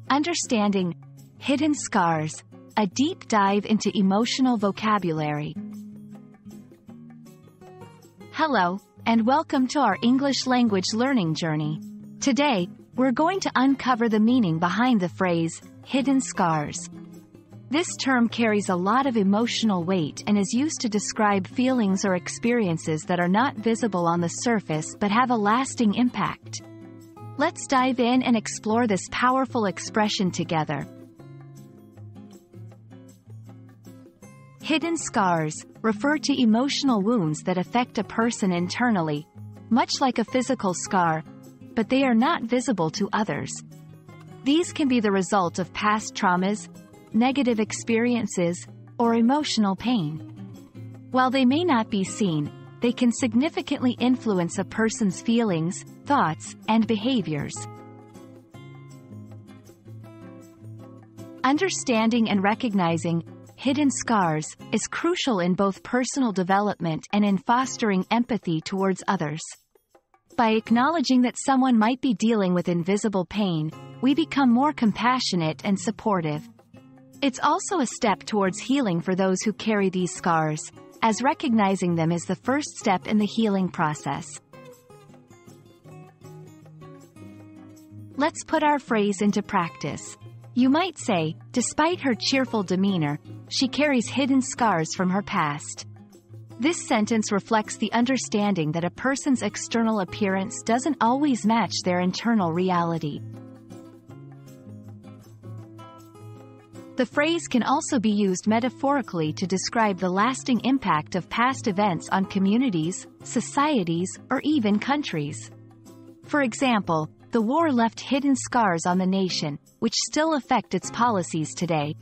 Understanding hidden scars, a deep dive into emotional vocabulary. Hello, and welcome to our English language learning journey. Today, we're going to uncover the meaning behind the phrase, hidden scars. This term carries a lot of emotional weight and is used to describe feelings or experiences that are not visible on the surface but have a lasting impact. Let's dive in and explore this powerful expression together. Hidden scars refer to emotional wounds that affect a person internally, much like a physical scar, but they are not visible to others. These can be the result of past traumas, negative experiences, or emotional pain. While they may not be seen, they can significantly influence a person's feelings, thoughts, and behaviors. Understanding and recognizing hidden scars is crucial in both personal development and in fostering empathy towards others. By acknowledging that someone might be dealing with invisible pain, we become more compassionate and supportive. It's also a step towards healing for those who carry these scars, as recognizing them is the first step in the healing process. Let's put our phrase into practice. You might say, despite her cheerful demeanor, she carries hidden scars from her past. This sentence reflects the understanding that a person's external appearance doesn't always match their internal reality. The phrase can also be used metaphorically to describe the lasting impact of past events on communities, societies, or even countries. For example, the war left hidden scars on the nation, which still affect its policies today.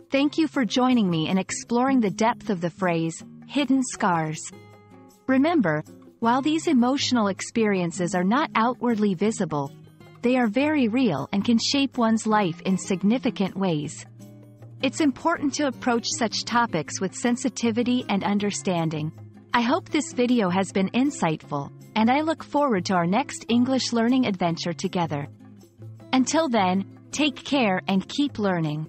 Thank you for joining me in exploring the depth of the phrase, hidden scars. Remember, while these emotional experiences are not outwardly visible, they are very real and can shape one's life in significant ways. It's important to approach such topics with sensitivity and understanding. I hope this video has been insightful, and I look forward to our next English learning adventure together. Until then, take care and keep learning.